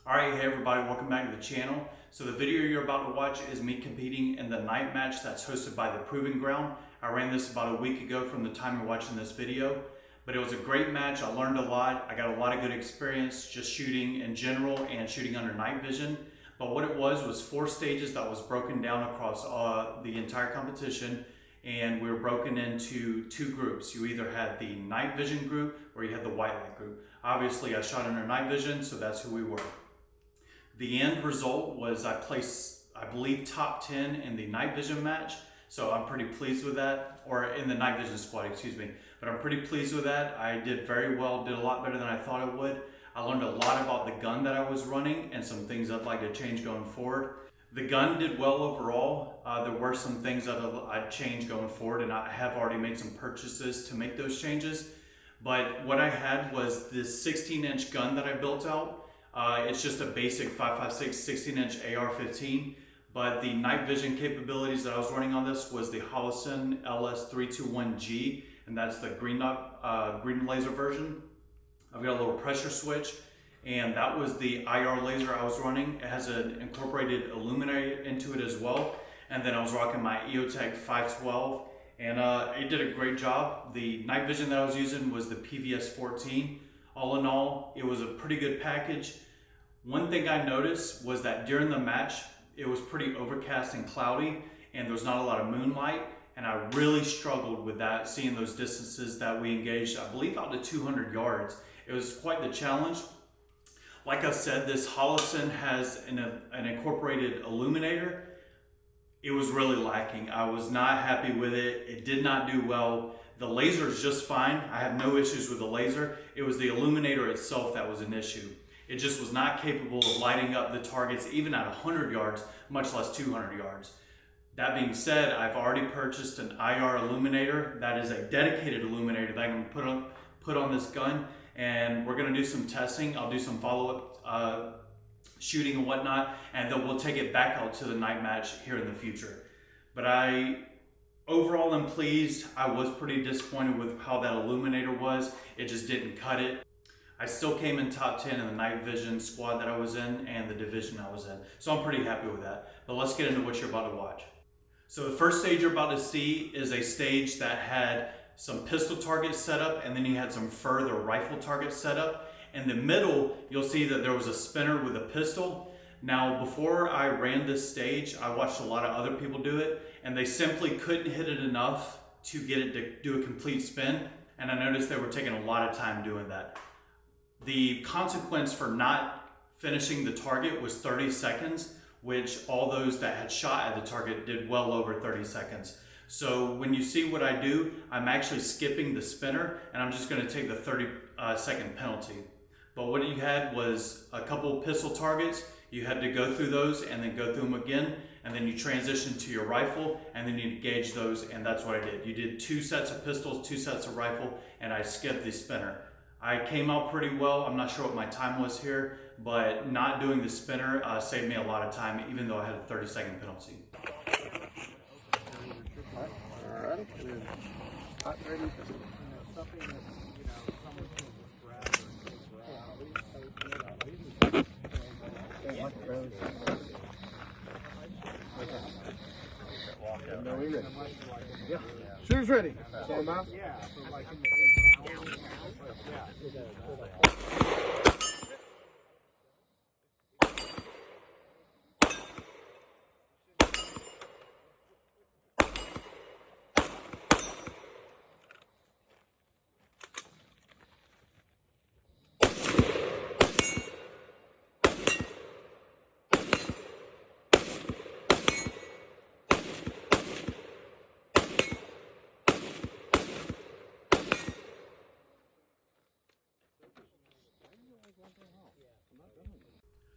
Alright, hey everybody, welcome back to the channel. So the video you're about to watch is me competing in the night match that's hosted by the Proving Ground. I ran this about a week ago from the time you're watching this video. But it was a great match. I learned a lot. I got a lot of good experience just shooting in general and shooting under night vision. But what it was 4 stages that was broken down across the entire competition. And we were broken into 2 groups. You either had the night vision group or you had the white light group. Obviously I shot under night vision, so that's who we were. The end result was I placed, I believe, top 10 in the night vision match. So I'm pretty pleased with that, or in the night vision squad, excuse me. But I'm pretty pleased with that. I did very well, did a lot better than I thought I would. I learned a lot about the gun that I was running and some things I'd like to change going forward. The gun did well overall. There were some things that I'd change going forward, and I have already made some purchases to make those changes. But what I had was this 16-inch gun that I built out. It's just a basic 5.56 16-inch AR-15, but the night vision capabilities that I was running on this was the Holosun LS321G, and that's the green laser version. I've got a little pressure switch, and that was the IR laser I was running. It has an incorporated illuminator into it as well, and then I was rocking my EOTech 512, and it did a great job. The night vision that I was using was the PVS-14. All in all, it was a pretty good package. One thing I noticed was that during the match, it was pretty overcast and cloudy, and there was not a lot of moonlight, and I really struggled with that, seeing those distances that we engaged, I believe out to 200 yards. It was quite the challenge. Like I said, this Holosun has an incorporated illuminator. It was really lacking. I was not happy with it. It did not do well. The laser is just fine. I have no issues with the laser. It was the illuminator itself that was an issue. It just was not capable of lighting up the targets even at 100 yards, much less 200 yards. That being said, I've already purchased an IR illuminator. That is a dedicated illuminator that I'm going to put on this gun, and we're going to do some testing. I'll do some follow-up shooting and whatnot, and then we'll take it back out to the night match here in the future. But overall, I'm pleased. I was pretty disappointed with how that illuminator was. It just didn't cut it. I still came in top 10 in the night vision squad that I was in and the division I was in. So I'm pretty happy with that. But let's get into what you're about to watch. So the first stage you're about to see is a stage that had some pistol targets set up, and then you had some further rifle targets set up. In the middle, you'll see that there was a spinner with a pistol. Now, before I ran this stage, I watched a lot of other people do it, and they simply couldn't hit it enough to get it to do a complete spin, and I noticed they were taking a lot of time doing that. The consequence for not finishing the target was 30 seconds, which all those that had shot at the target did well over 30 seconds. So when you see what I do, I'm actually skipping the spinner, and I'm just going to take the 30-second penalty. But what you had was a couple pistol targets. You had to go through those and then go through them again, and then you transition to your rifle, and then you engage those, and that's what I did. You did 2 sets of pistols, 2 sets of rifle, and I skipped the spinner. I came out pretty well. I'm not sure what my time was here, but not doing the spinner saved me a lot of time, even though I had a 30-second penalty. Shooter's ready. Send him out.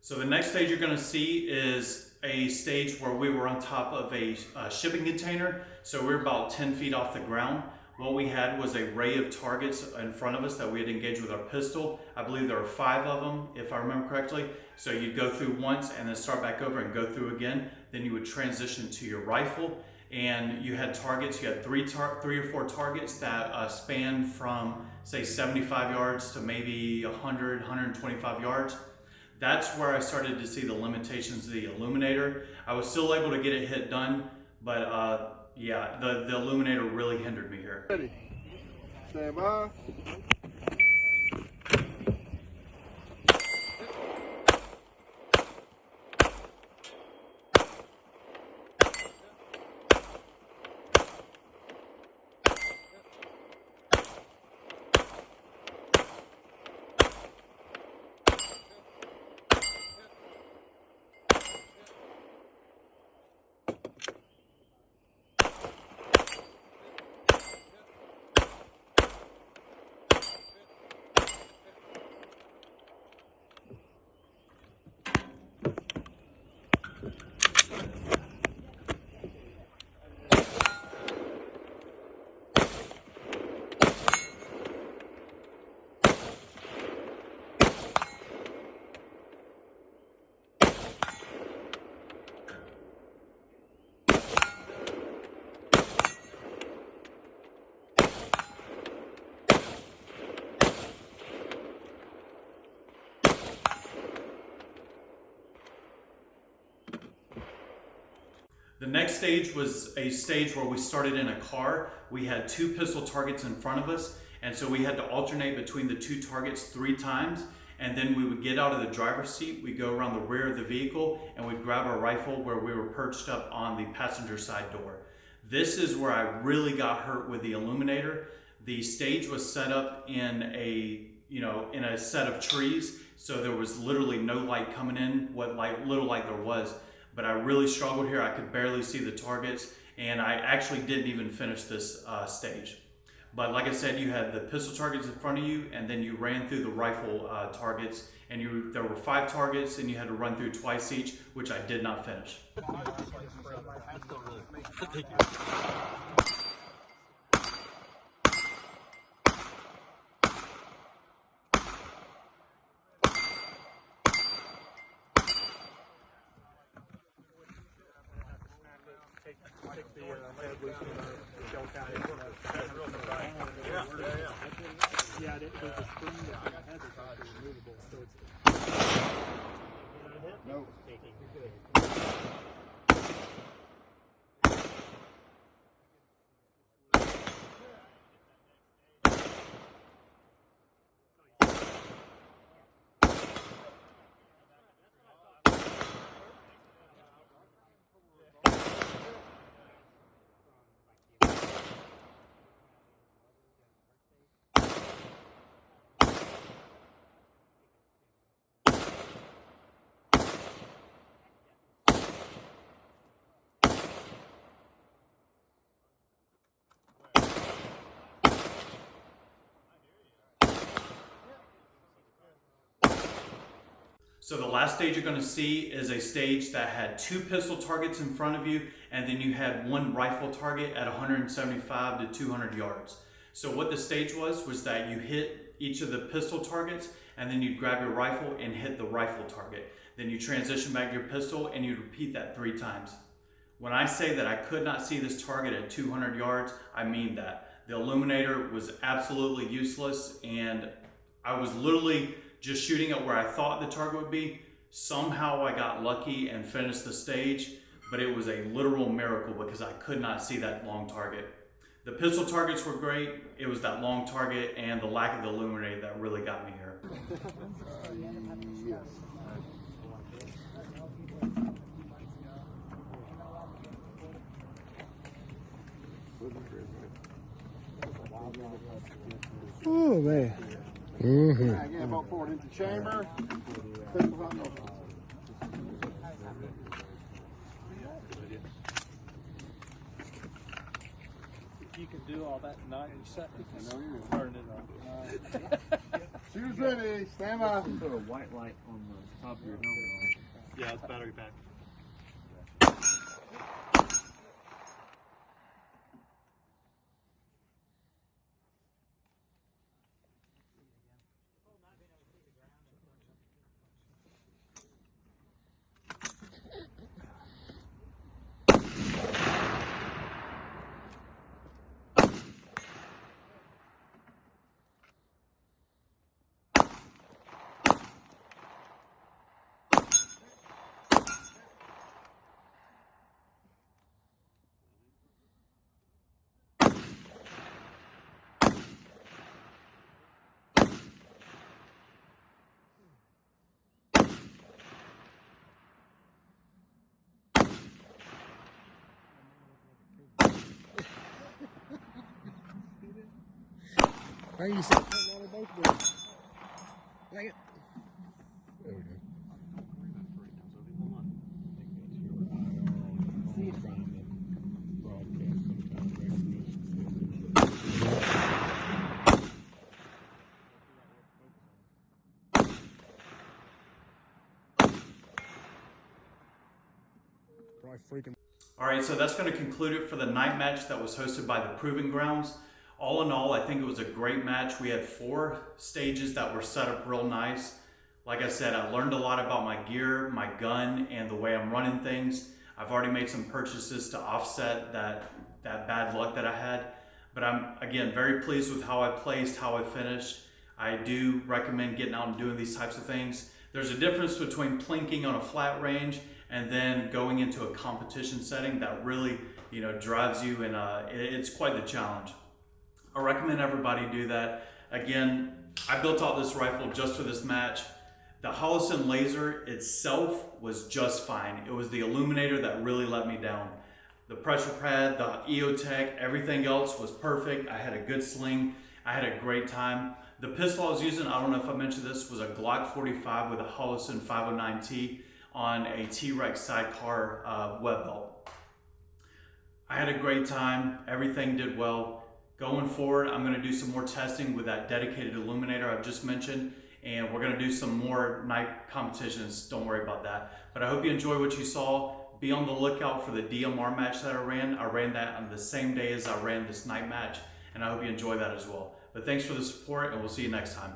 So the next stage you're going to see is a stage where we were on top of a shipping container. So we were about 10 feet off the ground. What we had was a array of targets in front of us that we had engaged with our pistol. I believe there were 5 of them, if I remember correctly. So you'd go through once and then start back over and go through again. Then you would transition to your rifle, and you had targets. You had 3 or 4 targets that spanned from, say, 75 yards to maybe 100, 125 yards. that's where I started to see the limitations of the illuminator. I was still able to get it hit done, but yeah, the illuminator really hindered me here. Ready. Stand by. The next stage was a stage where we started in a car. We had 2 pistol targets in front of us, and so we had to alternate between the 2 targets 3 times, and then we would get out of the driver's seat, we'd go around the rear of the vehicle, and we'd grab our rifle where we were perched up on the passenger side door. This is where I really got hurt with the illuminator. The stage was set up in a set of trees, so there was literally no light coming in, what little light there was. But I really struggled here. I could barely see the targets, and I actually didn't even finish this stage. But like I said, you had the pistol targets in front of you, and then you ran through the rifle targets, and there were 5 targets, and you had to run through twice each, which I did not finish. Take the head loose and the shell cap. Yeah, there's a spring that the head is actually removable, so it's. No. So the last stage you're going to see is a stage that had 2 pistol targets in front of you, and then you had 1 rifle target at 175 to 200 yards. So what the stage was that you hit each of the pistol targets, and then you'd grab your rifle and hit the rifle target. Then you transition back to your pistol, and you'd repeat that 3 times. When I say that I could not see this target at 200 yards, I mean that. The illuminator was absolutely useless, and I was literally just shooting at where I thought the target would be. Somehow I got lucky and finished the stage, but it was a literal miracle because I could not see that long target. The pistol targets were great. It was that long target and the lack of the illuminator that really got me here. Yes. Oh man. Again, about forward into chamber. Pistol on open. You can do all that in 90 seconds. I know you Turn it on. Shooters ready. Stand by. Put a white light on the top of your helmet. Yeah, it's battery pack. I think you said putting on both of them. Dang it. There we go. Probably freaking. All right, so that's going to conclude it for the night match that was hosted by the Proving Grounds. All in all, I think it was a great match. We had 4 stages that were set up real nice. Like I said, I learned a lot about my gear, my gun, and the way I'm running things. I've already made some purchases to offset that bad luck that I had. But I'm, again, very pleased with how I placed, how I finished. I do recommend getting out and doing these types of things. There's a difference between plinking on a flat range and then going into a competition setting that really, drives you, and it's quite the challenge. I recommend everybody do that. Again, I built out this rifle just for this match. The Holosun laser itself was just fine. It was the illuminator that really let me down. The pressure pad, the EOTech, everything else was perfect. I had a good sling. I had a great time. The pistol I was using, I don't know if I mentioned this, was a Glock 45 with a Holosun 509T on a T-Rex sidecar web belt. I had a great time. Everything did well. Going forward, I'm going to do some more testing with that dedicated illuminator I've just mentioned, and we're going to do some more night competitions. Don't worry about that. But I hope you enjoy what you saw. Be on the lookout for the DMR match that I ran. I ran that on the same day as I ran this night match, and I hope you enjoy that as well. But thanks for the support, and we'll see you next time.